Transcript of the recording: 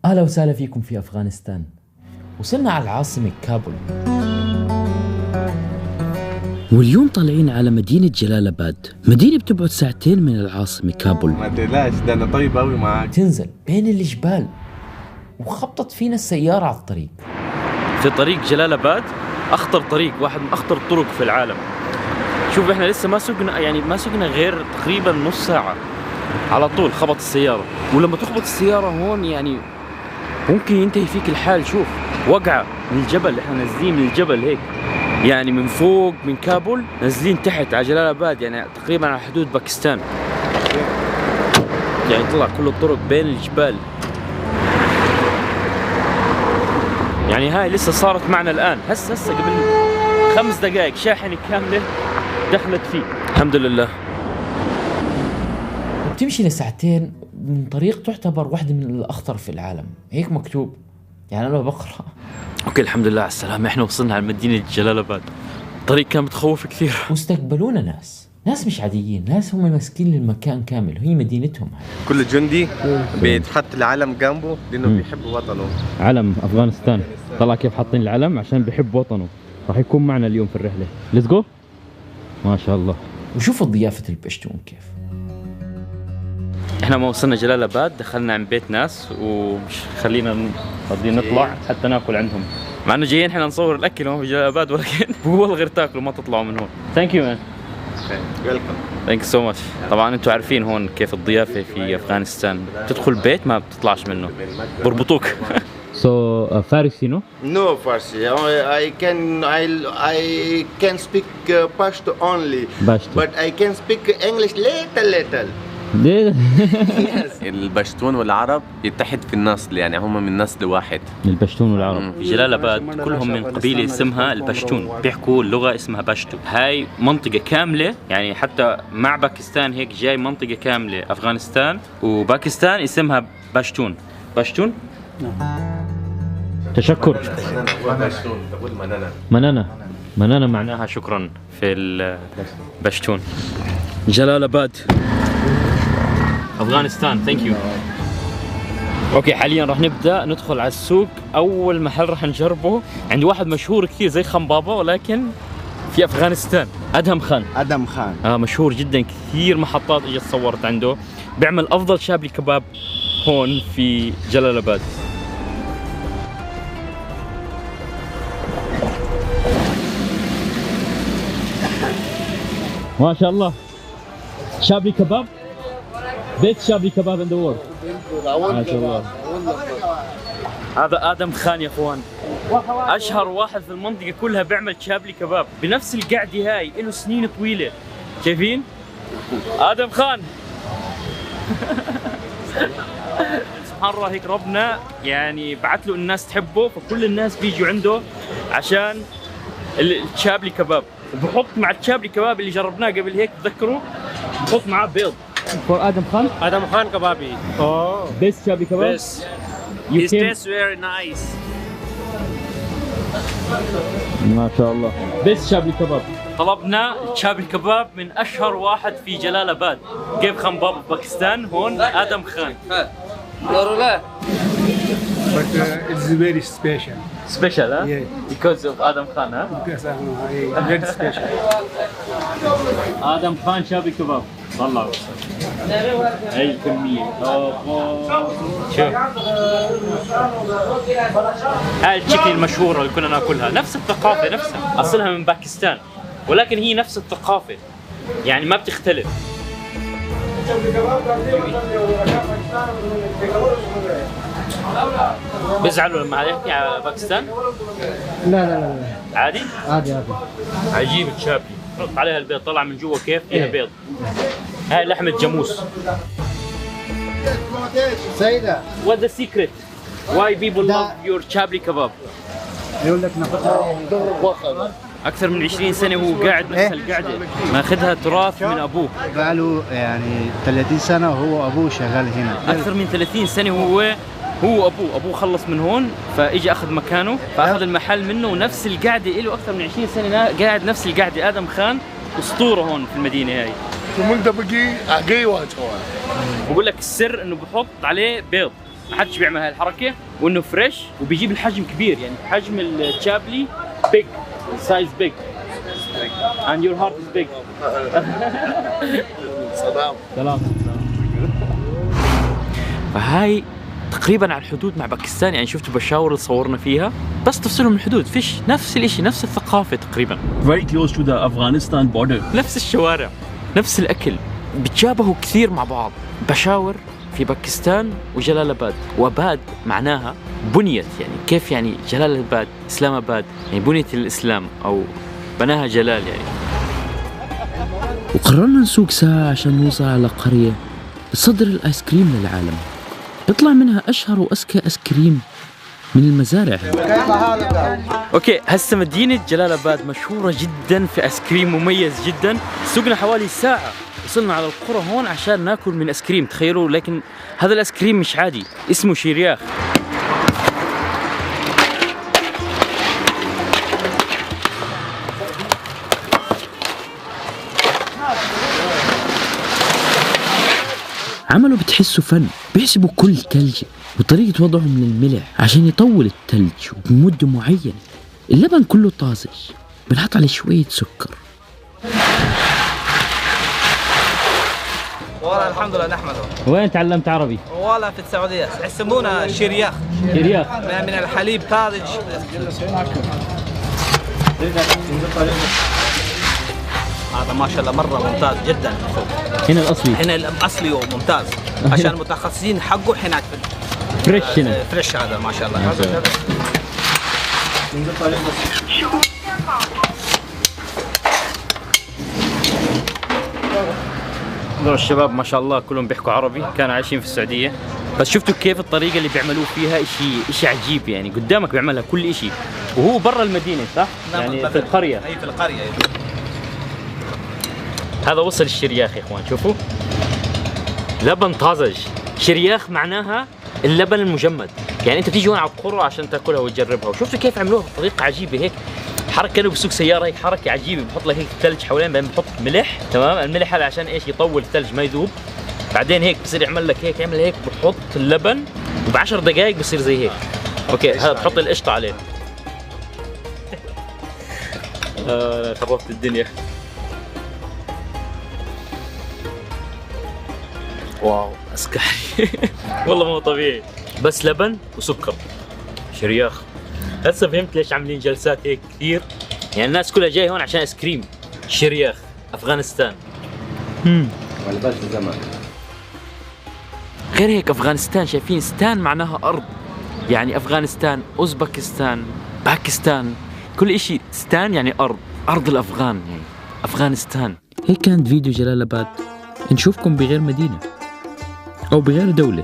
أهلا وسهلا فيكم في أفغانستان. وصلنا على العاصمة كابول، واليوم طالعين على مدينة جلال آباد، مدينة بتبعد ساعتين من العاصمة كابول. ما تقلقش، ده أنا طيب أوي معاك. تنزل بين الجبال وخبطت فينا السيارة على الطريق. في طريق جلال آباد، أخطر طريق، واحد من أخطر الطرق في العالم. شوف إحنا لسه ما سقنا غير تقريبا نص ساعة، على طول خبط السيارة. ولما تخبط السيارة هون يعني ممكن ينتهي فيك الحال. شوف وقعة من الجبل، إحنا نازلين من الجبل هيك يعني من فوق من كابول نازلين تحت على جلال آباد، يعني تقريبا على حدود باكستان. يعني طلع كل الطرق بين الجبال. يعني هاي لسه صارت معنا الآن، هسه قبل 5 دقائق شاحنة كاملة دخلت فيه، الحمد لله. بتمشي لساعتين من طريق تعتبر واحدة من الأخطر في العالم، هيك مكتوب. يعني أنا بقرأ. اوكي الحمد لله على السلامة، احنا وصلنا على مدينة جلال آباد. الطريق كان متخوف كثير. واستقبلونا ناس مش عاديين، ناس هم ماسكين المكان كامل، هي مدينتهم. كل جندي بيتحط العلم جنبه لأنه بيحب وطنه. علم أفغانستان، طلع كيف حاطين العلم عشان بيحب وطنه. راح يكون معنا اليوم في الرحلة. ليتس جو. ما شاء الله. وشوفوا ضيافة البشتون كيف. احنا ما وصلنا جلال آباد دخلنا عند بيت ناس ومش خلينا راضيين نطلع حتى ناكل عندهم، مع انه جايين احنا نصور الاكل هون في جلال آباد، ولكن والله غير تاكلوا ما تطلعوا من هون. ثانك يو مان. ويلكم. ثانك يو سو ماتش. طبعا انتم عارفين هون كيف الضيافه في افغانستان، تدخل بيت ما بتطلعش منه، بربطوك. فارسي نو؟ No Farsi. I can speak Pashto only. Pashto. But I can speak English little. ليه؟ البشتون والعرب يتحد في النسل، يعني هم من نسل واحد. البشتون والعرب في جلال آباد كلهم من قبيلة اسمها البشتون، بيحكوا لغة اسمها بشتو. هاي منطقة كاملة، يعني حتى مع باكستان هيك جاي منطقة كاملة، أفغانستان وباكستان اسمها بشتون. بشتون؟ تشكر. بشتون تقول منانا معناها شكرا في البشتون. جلال آباد أفغانستان. ثانك يو. اوكي حاليا راح نبدا ندخل على السوق. اول محل راح نجربه عند واحد مشهور كثير زي خان بابا، ولكن في افغانستان. ادهم خان. مشهور جدا، كثير محطات اجت صورت عنده. بيعمل افضل شابلي كباب هون في جلال آباد. ما شاء الله، شابلي كباب، بيت شابلي كباب in the world. ما شاء الله. هذا آدم خان يا اخوان، اشهر واحد في المنطقة كلها بيعمل شابلي كباب بنفس القعدة هاي، له سنين طويلة. شايفين؟ آدم خان. سبحان الله، هيك ربنا يعني بعث له الناس تحبه، فكل الناس بيجوا عنده عشان الشابلي كباب. وبحط مع الشابلي كباب اللي جربناه قبل هيك، تذكروا؟ بحط معاه بيض. For Adam Khan Kababi. Oh. Best Chabi kebab? Best. It tastes very nice. ما شاء الله. Best Chabi kebab. طلبنا الشابي الكباب من أشهر واحد في جلال آباد، كيف خان بابا باكستان، هون آدم خان. But it's very special. Special, huh? Yeah. Because of Adam Khan, huh? Because very special. آدم خان شابي كباب. والله هاي كمية. شوف هاي التشيكن المشهورة اللي كنا ناكلها، نفس الثقافة نفسها، أصلها من باكستان، ولكن هي نفس الثقافة، يعني ما بتختلف. بيزعلوا لما يحكي على باكستان؟ لا عادي؟ عادي. عجيب الشابي، حط عليها البيض، طلع من جوا كيف فيها بيض. هاي لحمة جاموس. سيدة. What's the secret? Why people love your chabli kebab? يقول لك ناخذها أكثر من 20 سنة هو قاعد نفس القعدة، ماخذها تراث من أبوه. بقاله يعني 30 سنة وهو أبوه شغال هنا. أكثر من 30 سنة هو أبوه خلص من هون فإجي أخذ مكانه، فأخذ المحل منه، ونفس القعدة له أكثر من 20 سنة قاعد نفس القعدة. آدم خان أسطورة هون في المدينة هاي. منطقة بقول لك السر إنه بحط عليه بيض، ما حدش بيعمل هاي الحركه، وانه فريش وبيجيب الحجم كبير، يعني حجم التشابلي big size big and your heart is big. سلام. فهاي تقريبا على الحدود مع باكستان، يعني شفتوا بشاور اللي صورنا فيها بس تفصلهم من الحدود، فيش نفس الاشي، نفس الثقافة تقريبا. Very close to the Afghanistan border. نفس الشوارع، نفس الأكل، بتشابهوا كثير مع بعض. بشاور في باكستان وجلال آباد، وآباد معناها بنيت، يعني كيف يعني جلال آباد إسلام آباد، يعني بنيت الإسلام أو بناها جلال يعني. وقررنا نسوق ساعة عشان نوصل على قرية بتصدر الآيس كريم للعالم، بيطلع منها أشهر وأذكى آيس كريم من المزارع. اوكي، هسه مدينة جلال آباد مشهورة جدا في آيس كريم مميز جدا. سوقنا حوالي ساعة، وصلنا على القرى هون عشان ناكل من آيس كريم، تخيلوا. لكن هذا الآيس كريم مش عادي، اسمه شيرياخ. عملوا بتحسوا فن، بيحسبوا كل ثلجة وطريقة وضعهم للملح عشان يطول الثلج وبمدة معينة. اللبن كله طازج، بنحط عليه شوية سكر. والله الحمد لله نحمده. وين تعلمت عربي؟ والله في السعودية يسمونه شيرياخ. شيرياخ من الحليب طازج. هذا ما شاء الله مرة ممتاز جدا. هنا الأصلي، هنا الأصلي وممتاز عشان المتخصصين حقه هناك فريش. هنا فريش هذا ما شاء الله. الشباب ما شاء الله كلهم بيحكوا عربي، كانوا عايشين في السعودية، بس شفتوا كيف الطريقة اللي بيعملوه فيها اشي عجيب، يعني قدامك بيعملها كل اشي، وهو برا المدينة صح؟ يعني في القرية. اي في القرية. هذا وصل الشرياخ يا اخوان، شوفوا لبن طازج. شرياخ معناها اللبن المجمد، يعني انت تيجي هون على القرى عشان تاكلها وتجربها. وشفتوا كيف عملوها بطريقة عجيبة هيك، حركة كانوا بسوق سيارة، هيك حركة عجيبة، بحط لك هيك ثلج حوالين، بعدين بحط ملح، تمام. الملح هذا عشان ايش؟ يطول الثلج ما يذوب. بعدين هيك بصير يعمل لك هيك، يعمل هيك، بحط اللبن وب10 دقائق بصير زي هيك. اوكي، هذا بحط القشطة عليه. خربت الدنيا. واو اسكحي. والله مو طبيعي، بس لبن وسكر شرياخ. هسه فهمت ليش عاملين جلسات هيك كثير، يعني الناس كلها جاي هون عشان ايس كريم شرياخ افغانستان. والبس زمان. غير هيك أفغانستان، شايفين ستان معناها أرض، يعني أفغانستان، أوزبكستان، باكستان، كل إشي ستان يعني أرض، أرض الأفغان، يعني أفغانستان. هيك كان فيديو جلال آباد، نشوفكم بغير مدينة أو بغير دولة.